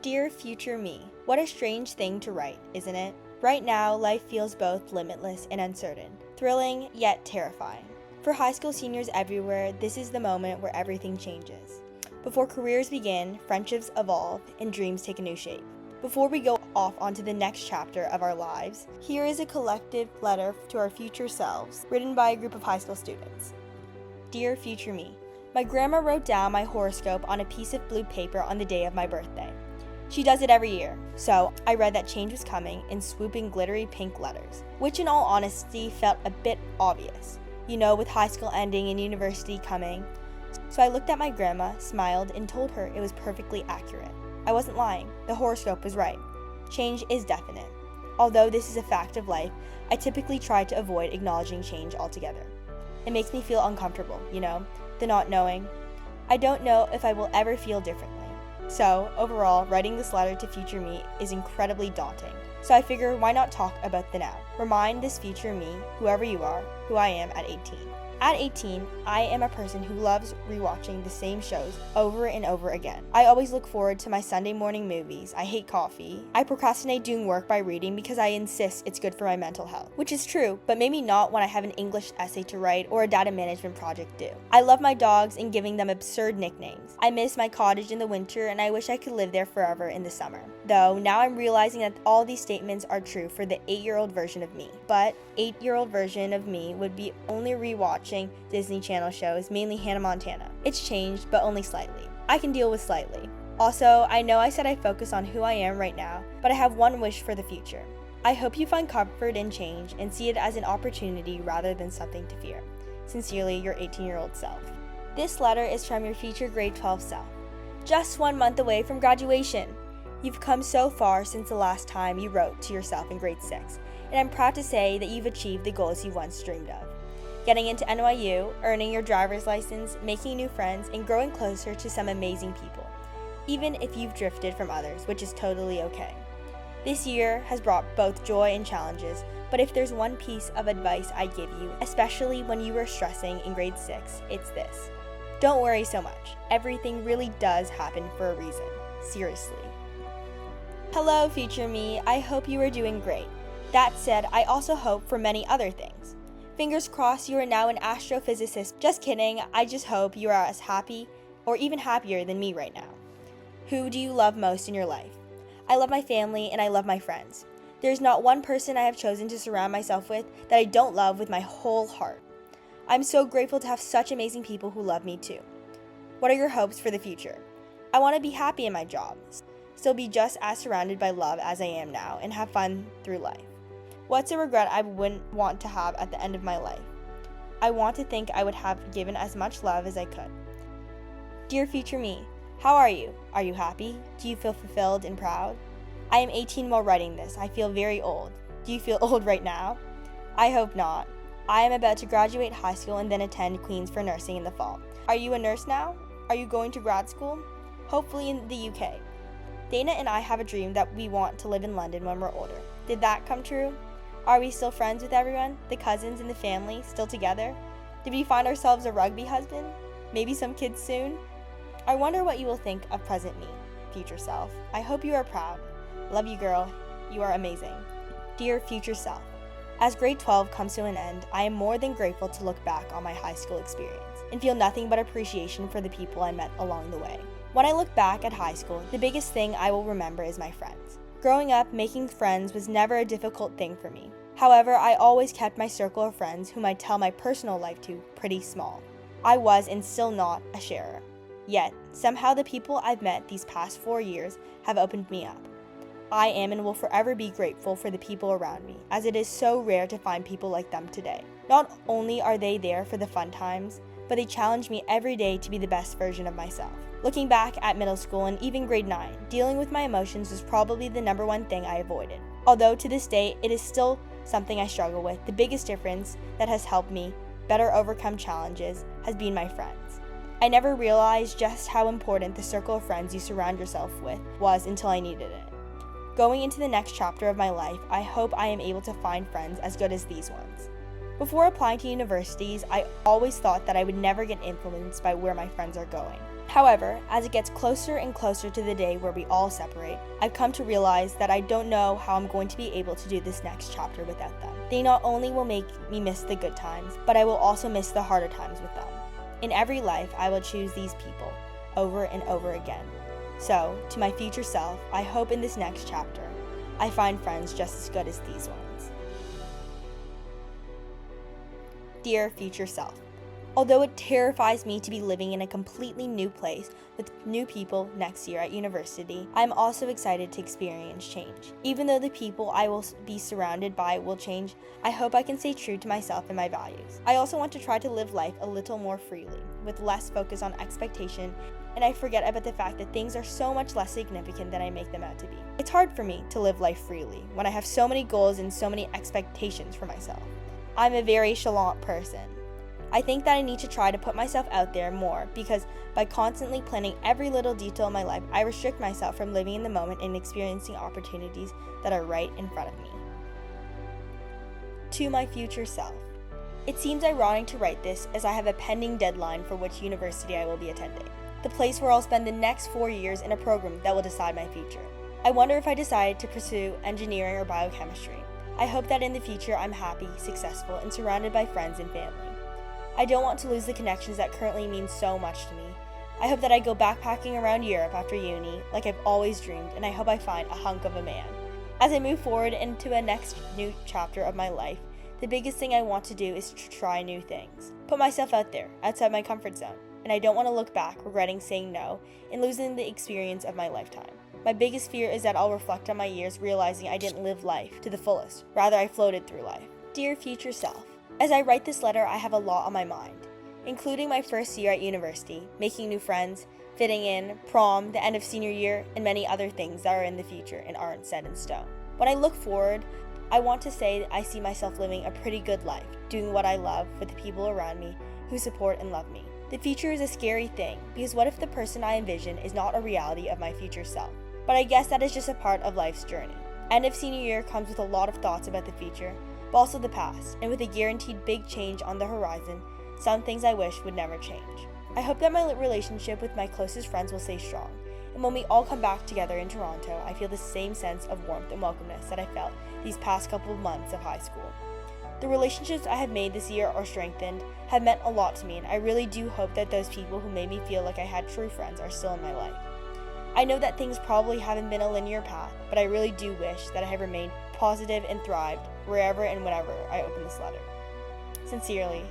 Dear future me, what a strange thing to write, isn't it? Right now, life feels both limitless and uncertain, thrilling yet terrifying. For high school seniors everywhere, this is the moment where everything changes. Before careers begin, friendships evolve, and dreams take a new shape. Before we go off onto the next chapter of our lives, here is a collective letter to our future selves, written by a group of high school students. Dear future me, my grandma wrote down my horoscope on a piece of blue paper on the day of my birthday. She does it every year, so I read that change was coming in swooping glittery pink letters, which in all honesty felt a bit obvious, with high school ending and university coming. So I looked at my grandma, smiled, and told her it was perfectly accurate. I wasn't lying, the horoscope was right. Change is definite. Although this is a fact of life, I typically try to avoid acknowledging change altogether. It makes me feel uncomfortable, the not knowing. I don't know if I will ever feel differently. So, overall, writing this letter to future me is incredibly daunting. So I figure, why not talk about the now? Remind this future me, whoever you are, who I am at 18. At 18, I am a person who loves rewatching the same shows over and over again. I always look forward to my Sunday morning movies. I hate coffee. I procrastinate doing work by reading because I insist it's good for my mental health. Which is true, but maybe not when I have an English essay to write or a data management project due. I love my dogs and giving them absurd nicknames. I miss my cottage in the winter and I wish I could live there forever in the summer. Though, now I'm realizing that all these statements are true for the 8-year-old version of me. But 8-year-old version of me would be only rewatching Disney Channel shows, mainly Hannah Montana. It's changed, but only slightly. I can deal with slightly. Also, I know I said I focus on who I am right now, but I have one wish for the future. I hope you find comfort in change and see it as an opportunity rather than something to fear. Sincerely, your 18-year-old self. This letter is from your future grade 12 self. Just 1 month away from graduation. You've come so far since the last time you wrote to yourself in grade 6, and I'm proud to say that you've achieved the goals you once dreamed of. Getting into NYU, earning your driver's license, making new friends, and growing closer to some amazing people, even if you've drifted from others, which is totally okay. This year has brought both joy and challenges, but if there's one piece of advice I'd give you, especially when you were stressing in grade 6, it's this. Don't worry so much. Everything really does happen for a reason. Seriously. Hello, future me. I hope you are doing great. That said, I also hope for many other things. Fingers crossed you are now an astrophysicist. Just kidding, I just hope you are as happy or even happier than me right now. Who do you love most in your life? I love my family and I love my friends. There's not one person I have chosen to surround myself with that I don't love with my whole heart. I'm so grateful to have such amazing people who love me too. What are your hopes for the future? I want to be happy in my job, still be just as surrounded by love as I am now, and have fun through life. What's a regret I wouldn't want to have at the end of my life? I want to think I would have given as much love as I could. Dear future me, how are you? Are you happy? Do you feel fulfilled and proud? I am 18 while writing this. I feel very old. Do you feel old right now? I hope not. I am about to graduate high school and then attend Queen's for nursing in the fall. Are you a nurse now? Are you going to grad school? Hopefully in the UK. Dana and I have a dream that we want to live in London when we're older. Did that come true? Are we still friends with everyone? The cousins and the family still together? Did we find ourselves a rugby husband? Maybe some kids soon? I wonder what you will think of present me, future self. I hope you are proud. Love you, girl. You are amazing. Dear future self, as grade 12 comes to an end, I am more than grateful to look back on my high school experience and feel nothing but appreciation for the people I met along the way. When I look back at high school, the biggest thing I will remember is my friends. Growing up, making friends was never a difficult thing for me. However, I always kept my circle of friends whom I tell my personal life to pretty small. I was and still not a sharer. Yet, somehow the people I've met these past 4 years have opened me up. I am and will forever be grateful for the people around me, as it is so rare to find people like them today. Not only are they there for the fun times, but they challenge me every day to be the best version of myself. Looking back at middle school and even grade 9, dealing with my emotions was probably the number one thing I avoided. Although to this day, it is still something I struggle with, the biggest difference that has helped me better overcome challenges has been my friends. I never realized just how important the circle of friends you surround yourself with was until I needed it. Going into the next chapter of my life, I hope I am able to find friends as good as these ones. Before applying to universities, I always thought that I would never get influenced by where my friends are going. However, as it gets closer and closer to the day where we all separate, I've come to realize that I don't know how I'm going to be able to do this next chapter without them. They not only will make me miss the good times, but I will also miss the harder times with them. In every life, I will choose these people over and over again. So, to my future self, I hope in this next chapter, I find friends just as good as these ones. Dear future self, although it terrifies me to be living in a completely new place with new people next year at university, I'm also excited to experience change. Even though the people I will be surrounded by will change, I hope I can stay true to myself and my values. I also want to try to live life a little more freely, with less focus on expectation, and I forget about the fact that things are so much less significant than I make them out to be. It's hard for me to live life freely when I have so many goals and so many expectations for myself. I'm a very chalant person. I think that I need to try to put myself out there more because by constantly planning every little detail of my life, I restrict myself from living in the moment and experiencing opportunities that are right in front of me. To my future self. It seems ironic to write this as I have a pending deadline for which university I will be attending, the place where I'll spend the next 4 years in a program that will decide my future. I wonder if I decide to pursue engineering or biochemistry. I hope that in the future I'm happy, successful, and surrounded by friends and family. I don't want to lose the connections that currently mean so much to me. I hope that I go backpacking around Europe after uni, like I've always dreamed, and I hope I find a hunk of a man. As I move forward into a next new chapter of my life, the biggest thing I want to do is to try new things. Put myself out there, outside my comfort zone, and I don't want to look back, regretting saying no, and losing the experience of my lifetime. My biggest fear is that I'll reflect on my years realizing I didn't live life to the fullest, rather I floated through life. Dear future self, as I write this letter, I have a lot on my mind, including my first year at university, making new friends, fitting in, prom, the end of senior year, and many other things that are in the future and aren't set in stone. When I look forward, I want to say that I see myself living a pretty good life, doing what I love with the people around me who support and love me. The future is a scary thing, because what if the person I envision is not a reality of my future self? But I guess that is just a part of life's journey. End of senior year comes with a lot of thoughts about the future, but also the past, and with a guaranteed big change on the horizon, some things I wish would never change. I hope that my relationship with my closest friends will stay strong, and when we all come back together in Toronto, I feel the same sense of warmth and welcomeness that I felt these past couple of months of high school. The relationships I have made this year or strengthened have meant a lot to me, and I really do hope that those people who made me feel like I had true friends are still in my life. I know that things probably haven't been a linear path, but I really do wish that I had remained positive and thrived wherever and whenever I open this letter. Sincerely,